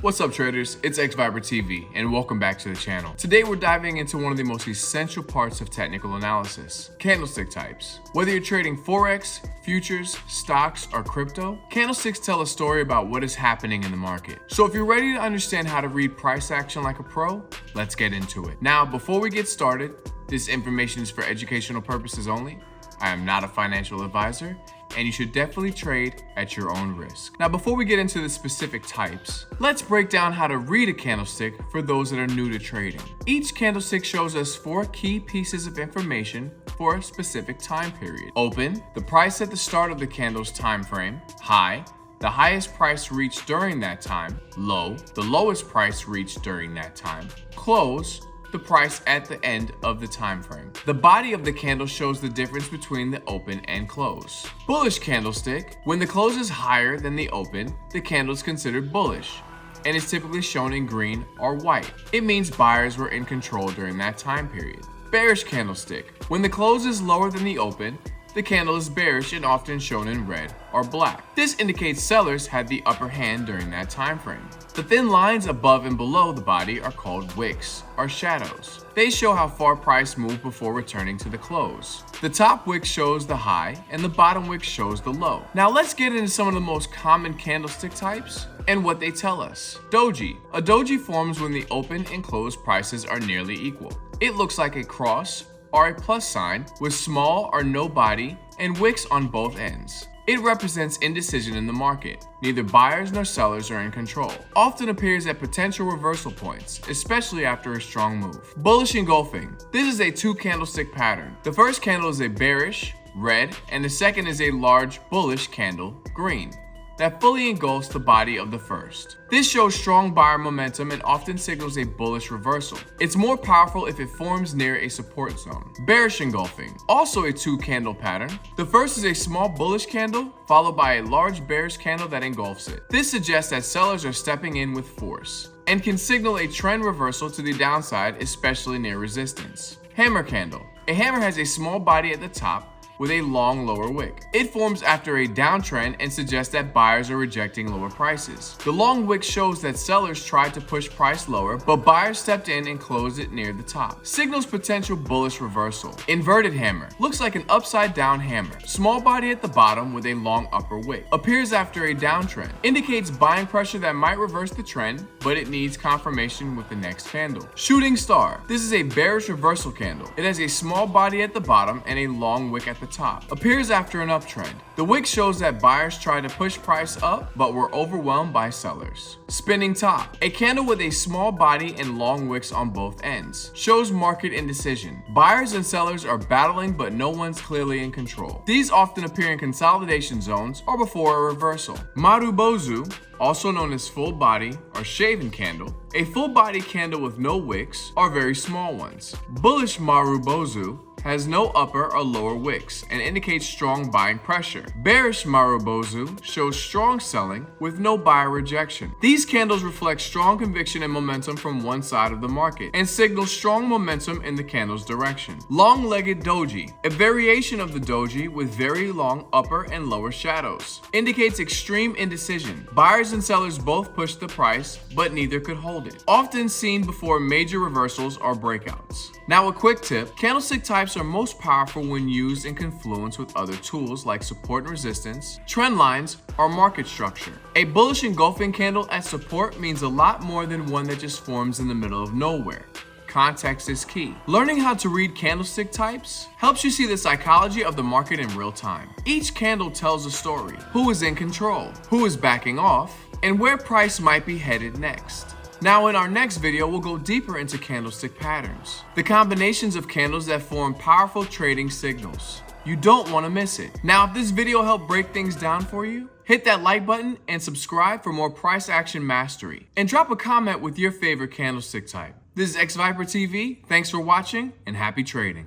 What's up traders, it's xVyperTv and welcome back to the channel. Today we're diving into one of the most essential parts of technical analysis, candlestick types. Whether you're trading Forex, futures, stocks, or crypto, candlesticks tell a story about what is happening in the market. So if you're ready to understand how to read price action like a pro, let's get into it. Now, before we get started, this information is for educational purposes only. I am not a financial advisor, and you should definitely trade at your own risk. Now, before we get into the specific types, let's break down how to read a candlestick for those that are new to trading. Each candlestick shows us 4 key pieces of information for a specific time period. Open, the price at the start of the candle's time frame. High, the highest price reached during that time. Low, the lowest price reached during that time. Close, the price at the end of the time frame. The body of the candle shows the difference between the open and close. Bullish candlestick, when the close is higher than the open, the candle is considered bullish and is typically shown in green or white. It means buyers were in control during that time period. Bearish candlestick, when the close is lower than the open, the candle is bearish and often shown in red or black. This indicates sellers had the upper hand during that time frame. The thin lines above and below the body are called wicks or shadows. They show how far price moved before returning to the close. The top wick shows the high and the bottom wick shows the low. Now let's get into some of the most common candlestick types and what they tell us. Doji. A doji forms when the open and closed prices are nearly equal. It looks like a cross or a plus sign with small or no body and wicks on both ends. It represents indecision in the market. Neither buyers nor sellers are in control. Often appears at potential reversal points, especially after a strong move. Bullish engulfing. This is a 2 candlestick pattern. The first candle is a bearish, red, and the second is a large bullish candle, green, that fully engulfs the body of the first. This shows strong buyer momentum and often signals a bullish reversal. It's more powerful if it forms near a support zone. Bearish engulfing, also a 2 candle pattern. The first is a small bullish candle followed by a large bearish candle that engulfs it. This suggests that sellers are stepping in with force and can signal a trend reversal to the downside, especially near resistance. Hammer candle. A hammer has a small body at the top with a long lower wick. It forms after a downtrend and suggests that buyers are rejecting lower prices. The long wick shows that sellers tried to push price lower, but buyers stepped in and closed it near the top. Signals potential bullish reversal. Inverted hammer. Looks like an upside down hammer. Small body at the bottom with a long upper wick. Appears after a downtrend. Indicates buying pressure that might reverse the trend, but it needs confirmation with the next candle. Shooting star. This is a bearish reversal candle. It has a small body at the bottom and a long wick at the top. Appears after an uptrend. The wick shows that buyers tried to push price up but were overwhelmed by sellers. Spinning top. A candle with a small body and long wicks on both ends. Shows market indecision. Buyers and sellers are battling but no one's clearly in control. These often appear in consolidation zones or before a reversal. Marubozu, also known as full body or shaven candle, a full body candle with no wicks or very small ones. Bullish Marubozu has no upper or lower wicks and indicates strong buying pressure. Bearish Marubozu shows strong selling with no buyer rejection. These candles reflect strong conviction and momentum from one side of the market and signal strong momentum in the candle's direction. Long-legged doji, a variation of the doji with very long upper and lower shadows, indicates extreme indecision. Buyers and sellers both pushed the price, but neither could hold it. Often seen before major reversals or breakouts. Now a quick tip, candlestick types are most powerful when used in confluence with other tools like support and resistance, trend lines, or market structure. A bullish engulfing candle at support means a lot more than one that just forms in the middle of nowhere. Context is key. Learning how to read candlestick types helps you see the psychology of the market in real time. Each candle tells a story: who is in control, who is backing off, and where price might be headed next. Now in our next video, we'll go deeper into candlestick patterns, the combinations of candles that form powerful trading signals. You don't want to miss it. Now, if this video helped break things down for you, hit that like button and subscribe for more price action mastery. And drop a comment with your favorite candlestick type. This is xVyperTv. Thanks for watching and happy trading.